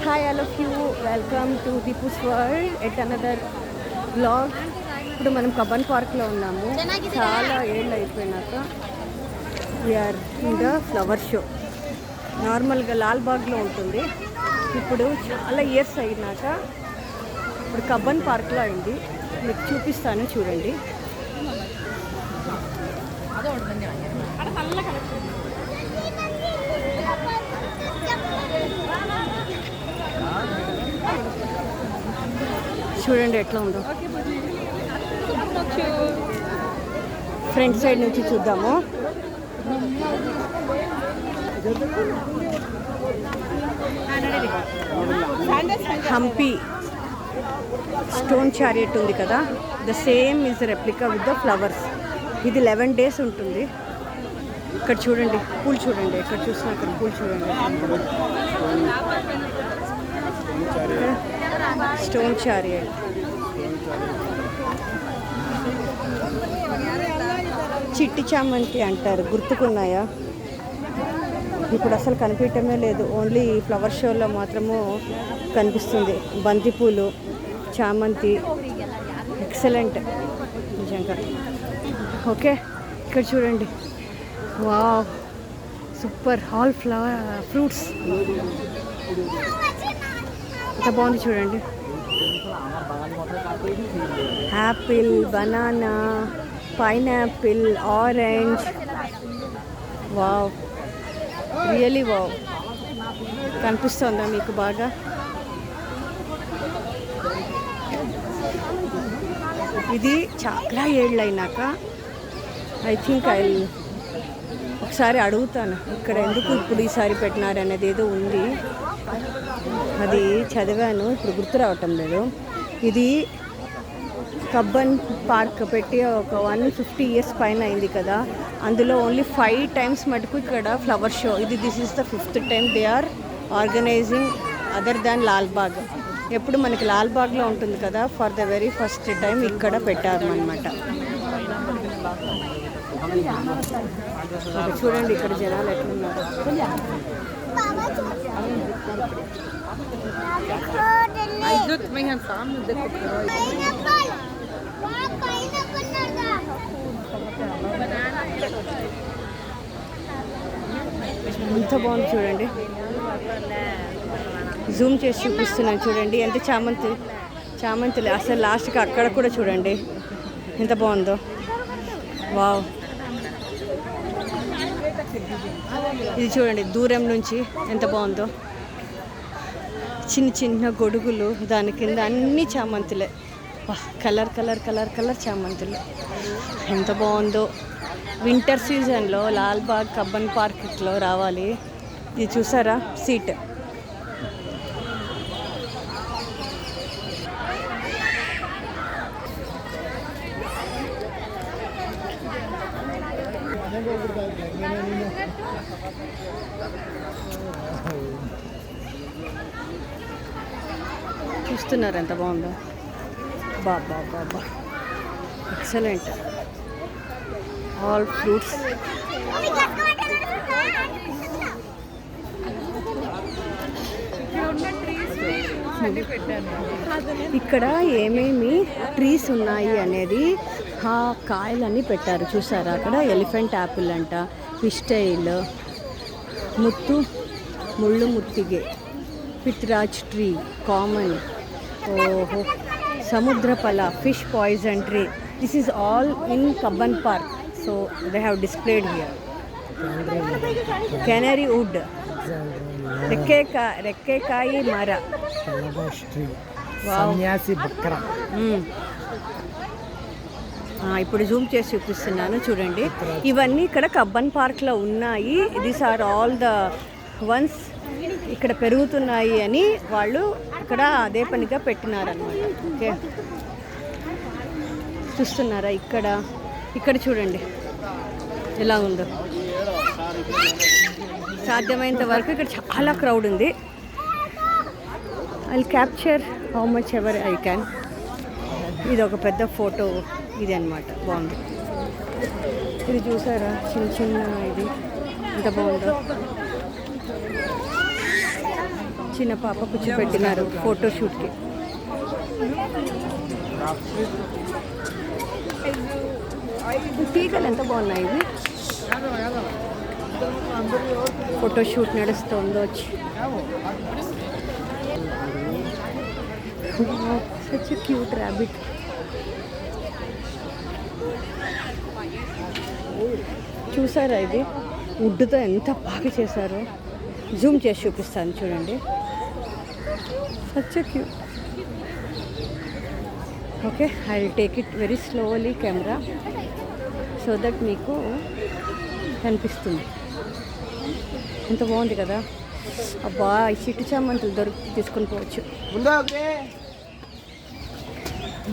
Hi all of you, welcome to Deepu's world at another blog. ఇప్పుడు మనం కబ్బన్ పార్క్లో ఉన్నాము. చాలా ఏళ్ళు అయిపోయినాక we're in the flower show. నార్మల్గా లాల్బాగ్లో ఉంటుంది. ఇప్పుడు చాలా ఇయర్స్ అయినాక ఇప్పుడు కబ్బన్ పార్క్లో అయింది. మీకు చూపిస్తాను, చూడండి. చూడండి ఎట్లా ఉందో. ఫ్రంట్ సైడ్ నుంచి చూద్దాము. హంపి స్టోన్ చారియట్ ఉంది కదా, the same is replica with the flowers. ఇది 11 days ఉంటుంది. ఇక్కడ చూడండి పూలు, చూడండి ఎక్కడ చూసినా అక్కడ పూలు చూడండి. Stone chariot. చిట్టి చామంతి అంటారు, గుర్తుకున్నాయా? ఇప్పుడు అసలు కనిపించటమే లేదు, ఓన్లీ ఫ్లవర్ షోలో మాత్రము కనిపిస్తుంది. బంతిపూలు, చామంతి, ఎక్సలెంట్ నిజంగా. ఓకే, ఇక్కడ చూడండి, వావ్ సూపర్. ఆల్ ఫ్రూట్స్ ఎంత బాగుంది చూడండి. Apple, banana, pineapple, orange. Wow, really wow. కనిపిస్తుందా మీకు బాగా? ఇది చాలా ఏళ్ళు అయినాక ఐ థింక్ ఒకసారి అడుగుతాను ఇక్కడ ఎందుకు ఇప్పుడు ఈసారి పెట్టినారు అనేది. ఏదో ఉంది, అది చదివాను, ఇప్పుడు గుర్తు రావటం లేదు. ఇది కబ్బన్ పార్క్ పెట్టి ఒక 150 years పైన అయింది కదా. అందులో ఓన్లీ 5 times మటుకు ఇక్కడ flower show. This is the 5th time they are organising other than Lalbagh. ఎప్పుడు మనకి లాల్బాగ్లో ఉంటుంది కదా, for the very first time ఇక్కడ పెట్టారు అన్నమాట. చూడండి ఇక్కడ జనాలు ఎట్లున్నారు. ఎంత బాగుంది చూడండి. జూమ్ చేసి చూపిస్తున్నాను చూడండి. ఎంత చామంతులు అసలు లాస్ట్కి అక్కడ కూడా చూడండి ఎంత బాగుందో. వావ్, ఇది చూడండి దూరం నుంచి ఎంత బాగుందో. చిన్న చిన్న గొడుగులు, దాని కింద అన్ని చామంతులే. కలర్ కలర్ కలర్ కలర్ చామంతులు, ఎంత బాగుందో. వింటర్ సీజన్లో లాల్బాగ్ కబ్బన్ పార్క్లో రావాలి. ఇది చూసారా సీట్. చూస్తున్నారు ఎంత బాగుందో. బాబా బాబా, ఎక్సలెంట్. All fruits. ఇక్కడ ఏమేమి ట్రీస్ ఉన్నాయి అనేది ఆ కాయలన్నీ పెట్టారు చూసారా. అక్కడ ఎలిఫెంట్ యాపిల్ అంట, ఫిస్టైల్, ముళ్ళు ముత్తిగే, పిత్రాజ్ ట్రీ, కామన్, ఓహో, సముద్రపల, fish poison tree. This is all in Cubbon park. So they have displayed here. Canary wood, రెక్కేకాయి మర, ఇప్పుడు జూమ్ చేసి చూపిస్తున్నాను చూడండి. ఇవన్నీ ఇక్కడ కబ్బన్ పార్క్లో ఉన్నాయి. These are all the ones ఇక్కడ పెరుగుతున్నాయి అని వాళ్ళు ఇక్కడ అదే పనిగా పెట్టినారన్నమాట. ఓకే, చూస్తున్నారా ఇక్కడ చూడండి ఎలా ఉందో. సాధ్యమైనంత వరకు ఇక్కడ చాలా క్రౌడ్ ఉంది. I capture how much ever I can. ఇది ఒక పెద్ద ఫోటో ఇది అన్నమాట. బాగుంది. ఇది చూసారా చిన్న చిన్న ఇది ఎంత బాగుందో. చిన్న పాప కూర్చోపెట్టినారు ఫోటోషూట్కి. తీగలు ఎంత బాగున్నాయి ఇవి. ఫోటోషూట్ నడుస్తుందో వచ్చి. Such cute rabbit. చూసారా ఇది వుడ్తో ఎంత బాగా చేశారో. జూమ్ చేసి చూపిస్తాను చూడండి. Such cute. Okay, I will take it very slowly camera so that మీకు కనిపిస్తుంది. ఎంత బాగుంది కదా. అబ్బా ఈ చిట్టు చామంతులు దొరికి తీసుకొని పోవచ్చు.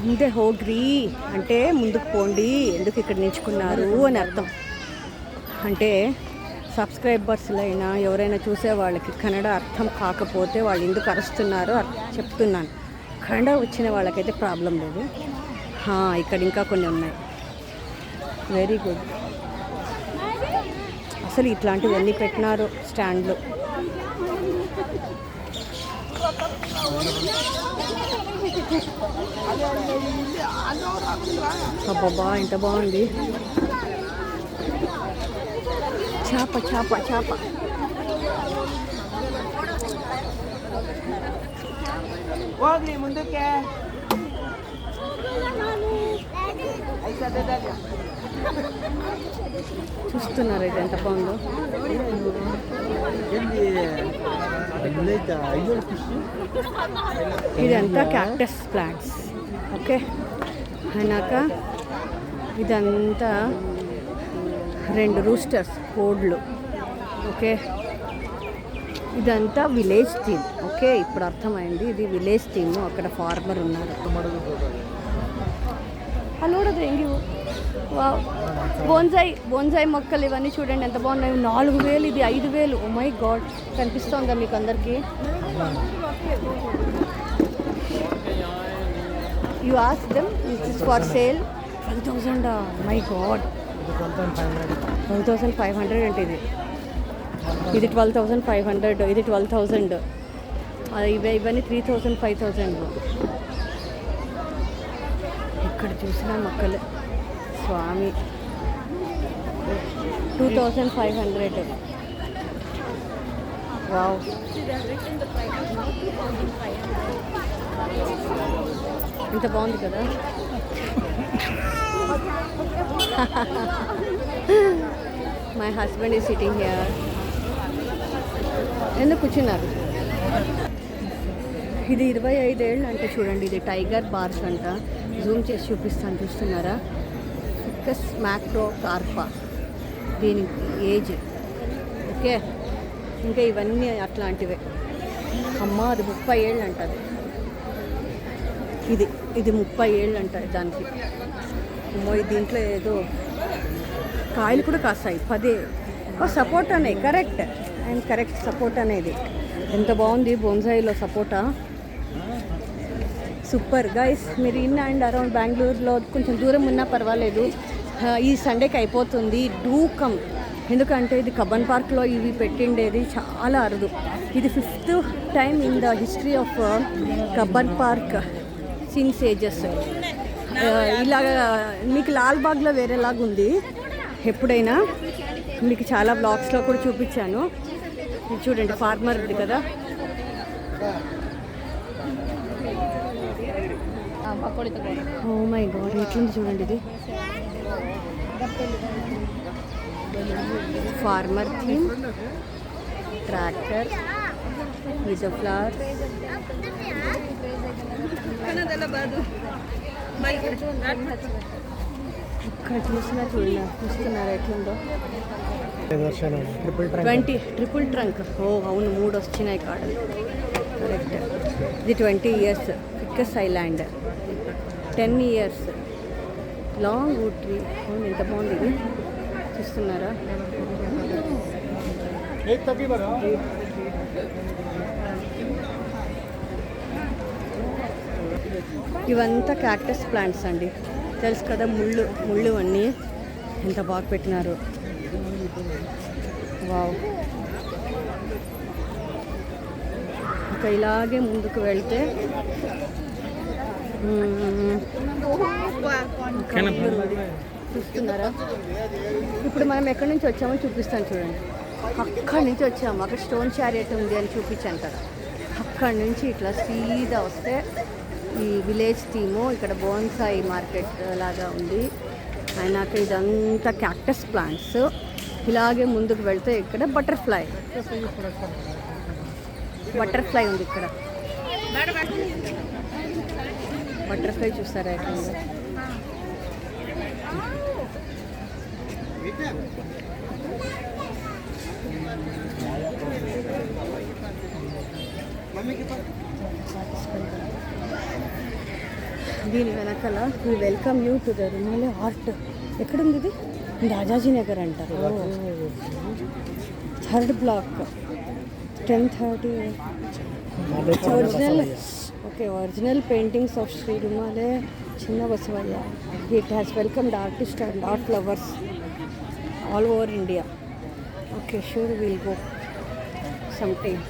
ముందే హోగ్రీ అంటే ముందుకు పోండి, ఎందుకు ఇక్కడ నిల్చుకున్నారు అని అర్థం. అంటే సబ్స్క్రైబర్స్లో అయినా ఎవరైనా చూసే వాళ్ళకి కన్నడ అర్థం కాకపోతే వాళ్ళు ఎందుకు అరుస్తున్నారో చెప్తున్నాను. కన్నడ వచ్చిన వాళ్ళకైతే ప్రాబ్లం లేదు. ఇక్కడ ఇంకా కొన్ని ఉన్నాయి. Very good. అసలు ఇట్లాంటివన్నీ పెట్టినారు స్టాండ్లో. అబ్బబ్బా ఎంత బాగుంది. చేప చేప చేప. ముందుకే చూస్తున్నారు ఇది ఎంత బాగుందో. ఇదంతా క్యాక్టస్ ప్లాంట్స్. ఓకే, అయినాక ఇదంతా 2 రూస్టర్స్ కోడ్లు. ఓకే, ఇదంతా విలేజ్ థీమ్. ఓకే, ఇప్పుడు అర్థమైంది ఇది విలేజ్ థీమ్. అక్కడ ఫార్మర్ ఉన్నారు. అలోడదు ఎంగి బోన్సాయి మొక్కలు ఇవన్నీ చూడండి ఎంత బాగున్నాయి. 4000, ఇది 5000. ఓ మై గాడ్, కనిపిస్తుందా మీకు అందరికీ? You ask them it's for sale. 12,000. My God, 12,500 అంటే ఇది 12,500, ఇది 12,000. ఇవన్నీ 3,000, 5,000. ఇక్కడ చూసిన మొక్కలు స్వామి 2,500. వావ్, ఇంత బాగుంది కదా. My husband is sitting here. ఎందుకు కూర్చున్నారు? ఇది 25 ఏళ్ళు అంటే చూడండి. ఇది టైగర్ బార్స్ అంట. జూమ్ చేసి చూపిస్తాను, చూస్తున్నారా? ఫికస్ మ్యాక్రోకార్పా దీని ఏజ్. ఓకే, ఇంకా ఇవన్నీ అట్లాంటివే. అమ్మ అది 30 ఏళ్ళు అంటది. ఇది 30 ఏళ్ళు అంటారు దానికి. అమ్మో, దీంట్లో ఏదో కాయలు కూడా కాస్తాయి. 10. సపోటా అనే కరెక్ట్ అండ్ కరెక్ట్. సపోటా అనేది ఎంత బాగుంది. బోన్సాయిలో సపోటా సూపర్ గైస్. మీరు ఇన్ అండ్ అరౌండ్ బెంగళూరులో కొంచెం దూరం ఉన్నా పర్వాలేదు, ఈ సండేకి అయిపోతుంది. Do come. ఎందుకంటే ఇది కబ్బన్ పార్క్లో ఇవి పెట్టిండేది చాలా అరుదు. ఇది 5th time in the history of Cubbon park since ages. ఇలాగా మీకు లాల్బాగ్లో వేరేలాగా ఉంది. ఎప్పుడైనా మీకు చాలా బ్లాగ్స్లో కూడా చూపించాను. ఇది చూడండి, ఫార్మర్ ఉంది కదా. ఓ మై గాడ్, ఎట్లుంది చూడండి. ఇది farmer theme tractor with flower. ఇక్కడ చూస్తున్నారు ఎట్లుందో. 20 ట్రిపుల్ ట్రంక్. ఓ అవును, 3 వచ్చినాయి కాడలు. కరెక్ట్. ఇది 20 years. Ficus island 10 years. Long wood tree. అవును, ఎంత బాగుంది ఇది. చూస్తున్నారా? ఇవంతా క్యాక్టస్ ప్లాంట్స్ అండి. తెలుసు కదా, ముళ్ళు అన్నీ ఎంత బాగా పెట్టినారు. వావ్, ఇంకా ఇలాగే ముందుకు వెళ్తే చూస్తున్నారా? ఇప్పుడు మనం ఎక్కడి నుంచి వచ్చామో చూపిస్తాను చూడండి. అక్కడి నుంచి వచ్చాము, అక్కడ స్టోన్ చారియట్ ఉంది అని చూపించాను కదా. అక్కడి నుంచి ఇట్లా సీదా వస్తే ఈ విలేజ్ థీము, ఇక్కడ బోన్సాయి మార్కెట్ లాగా ఉంది. అయినాక ఇదంతా క్యాక్టస్ ప్లాంట్స్. ఇలాగే ముందుకు వెళ్తే ఇక్కడ బటర్ఫ్లై ఉంది. ఇక్కడ బటర్ఫ్లై చూస్తారా ఎట్లా ఉందో? దీని వెనకాల we welcome you to the Rumale art. ఎక్కడుంది ఇది? రాజాజీ నగర్ అంటారు. 3rd block 10:30. Original original paintings of Shri Rumale Chinna Basavaiah. It has welcomed artist and art lovers all over India. Okay, sure, we'll go sometime.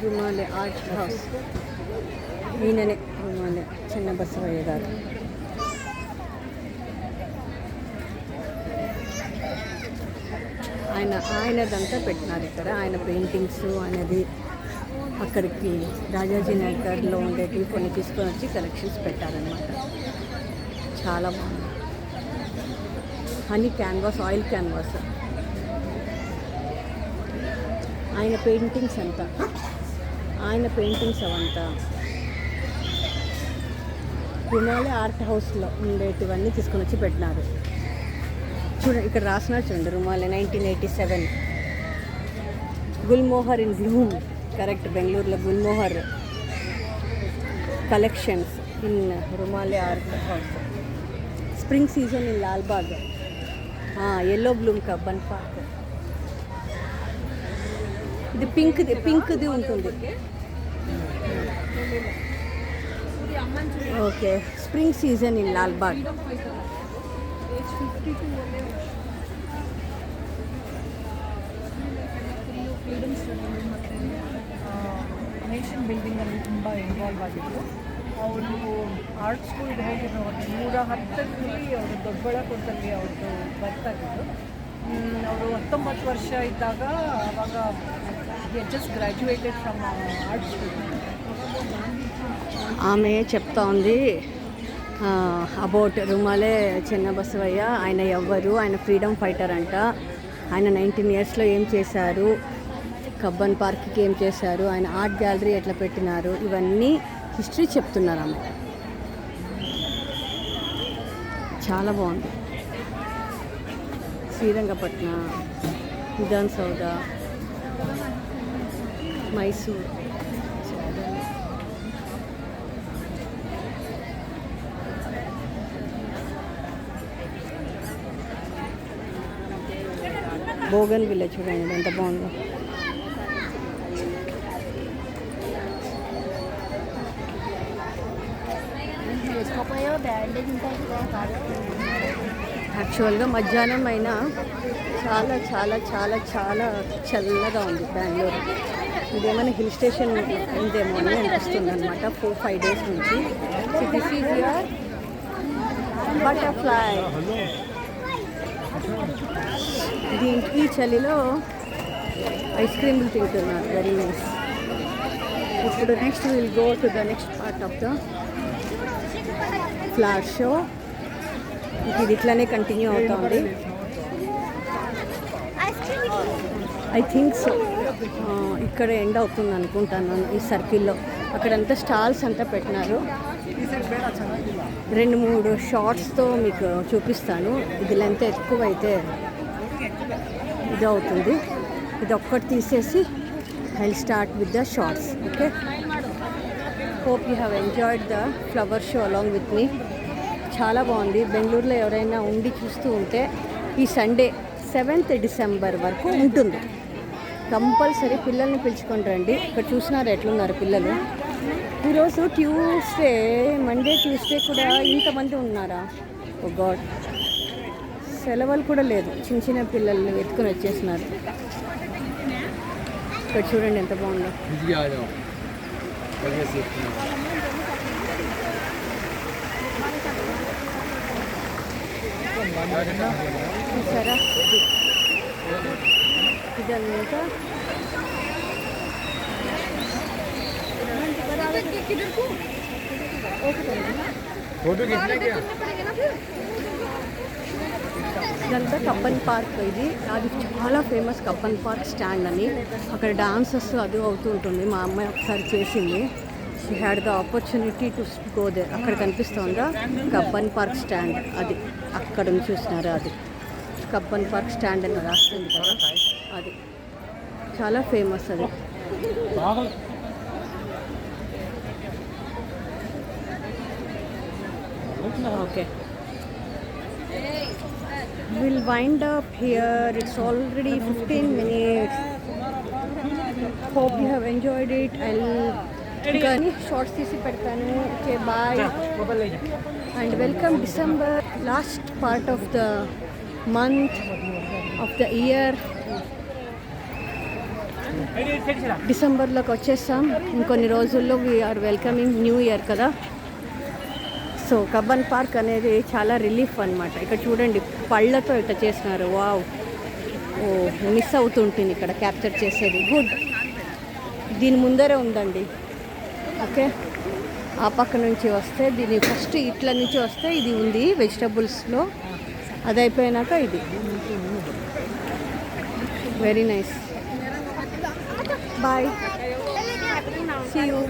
Rumale art house. ఈయననే రుమాలి చిన్న బసవయ్య గారు. ఆయనదంతా పెట్టినారు ఇక్కడ. ఆయన పెయింటింగ్స్ ఆయనది అక్కడికి రాజాజీ నగర్లో ఉండేటివి కొన్ని తీసుకొని వచ్చి కలెక్షన్స్ పెట్టారనమాట. చాలా బాగుంది. Honey canvas, oil canvas. ఆయన పెయింటింగ్స్ అవంతా రుమాలి ఆర్ట్ హౌస్లో ఉండేటివన్నీ తీసుకొని వచ్చి పెట్టినారు. చూడండి ఇక్కడ రాసినారు చూడండి, Rumale 1987. Gulmohar in bloom. Correct, బెంగళూరులో Gulmohar collections in Rumale art house. Spring season in Lalbagh. Yellow bloom Cubbon park. ఇది పింక్ది ఉంటుంది. Okay, spring season in Lalbagh. Nation building ಅಲ್ಲಿ ತುಂಬ ಇನ್ವಾಲ್ವ್ ಆಗಿತ್ತು. ಅವರು ಆರ್ಟ್ ಸ್ಕೂಲ್ಗೆ ಹೋಗಿದ್ರು. 110ರಲ್ಲಿ ಅವರು ದೊಡ್ಡಬಳ್ಳಾಪುರದಲ್ಲಿ ಅವ್ರದ್ದು ಬರ್ತಾಗಿದ್ದು. ಅವರು 19 ವರ್ಷ ಇದ್ದಾಗ ಆವಾಗ just graduated from art school. ఆమె చెప్తా ఉంది అబౌట్ రుమాలి చిన్న బసవయ్య. ఆయన ఎవ్వరు, ఆయన ఫ్రీడమ్ ఫైటర్ అంట. ఆయన 19 ఇయర్స్లో ఏం చేశారు, కబ్బన్ పార్క్కి ఏం చేశారు, ఆయన ఆర్ట్ గ్యాలరీ ఎట్లా పెట్టినారు, ఇవన్నీ హిస్టరీ చెప్తున్నారు ఆమె. చాలా బాగుంది. శ్రీరంగపట్న, విధాన్ సౌధ, మైసూర్. బోగన్ విలేజ్ చూడండి ఎంత బాగుందో. యాక్చువల్గా మధ్యాహ్నం అయినా చాలా చాలా చాలా చాలా చల్లగా ఉంది బెంగళూరు. ఇదేమైనా హిల్ స్టేషన్ ఉందేమో అని అనిపిస్తుంది అనమాట 4-5 డేస్ నుంచి. So this is your butterfly. దీనికి చలిలో ఐస్ క్రీమ్లు తింటున్నారు. Very nice. ఇప్పుడు next will go to the next part of the flower show. ఇది ఇట్లానే కంటిన్యూ అవుతుంది. I think so. ఇక్కడ ఎండ్ అవుతుంది అనుకుంటాను ఈ సర్కిల్లో. అక్కడంతా స్టాల్స్ అంతా పెట్టినారు. 2-3 షార్ట్స్తో మీకు చూపిస్తాను. ఇది లెంత్ ఎక్కువైతే ఇది అవుతుంది. ఇది ఒక్కటి తీసేసి I start with the shorts. Okay, hope you have enjoyed the flower show along with me. చాలా బాగుంది. బెంగళూరులో ఎవరైనా ఉండి చూస్తూ ఉంటే ఈ సండే 7th డిసెంబర్ వరకు ఉంటుంది. కంపల్సరీ పిల్లల్ని పిలుచుకొని రండి. ఇక్కడ చూసినారు ఎట్లున్నారు పిల్లలు. ఈరోజు ట్యూస్డే, మండే ట్యూస్డే కూడా ఇంతమంది ఉన్నారా? ఓ గాడ్, సెలవులు కూడా లేదు. చిన్న చిన్న పిల్లల్ని ఎత్తుకొని వచ్చేసినారు. ఇక్కడ చూడండి ఎంత బాగుందో. చూసారా ఇదంతా ఇదంతా కబ్బన్ పార్క్. ఇది అది చాలా ఫేమస్ కబ్బన్ పార్క్ స్టాండ్ అని. అక్కడ డాన్సెస్ అది అవుతూ ఉంటుంది. మా అమ్మాయి ఒకసారి చేసింది. She had the opportunity to go there. అక్కడ కనిపిస్తుందా కబ్బన్ పార్క్ స్టాండ్, అది అక్కడ చూసినారా, అది కబ్బన్ పార్క్ స్టాండ్ అని రాస్తుంది కదా, అది చాలా ఫేమస్ అది. Okay, we'll wind up here. It's already 15 minutes. Hope you have enjoyed it. I'll ఇంకా షార్ట్స్ తీసి పెడతాను. Okay, bye and welcome. December last part of the month of the year. డిసెంబర్లోకి వచ్చేస్తాం. ఇంకొన్ని రోజుల్లో వీఆర్ వెల్కమింగ్ న్యూ ఇయర్ కదా. So Cubbon Park అనేది చాలా రిలీఫ్ అనమాట. ఇక్కడ చూడండి పళ్ళతో ఇట్లా చేసినారు. వావ్, ఓ మిస్ అవుతుంటుంది ఇక్కడ క్యాప్చర్ చేసేది. గుడ్. దీని ముందరే ఉందండి. ఓకే, ఆ పక్క నుంచి వస్తే దీని ఫస్ట్ ఇట్ల నుంచి వస్తే ఇది ఉంది వెజిటబుల్స్లో. అది అయిపోయినాక ఇది. Very nice. Bye, see you.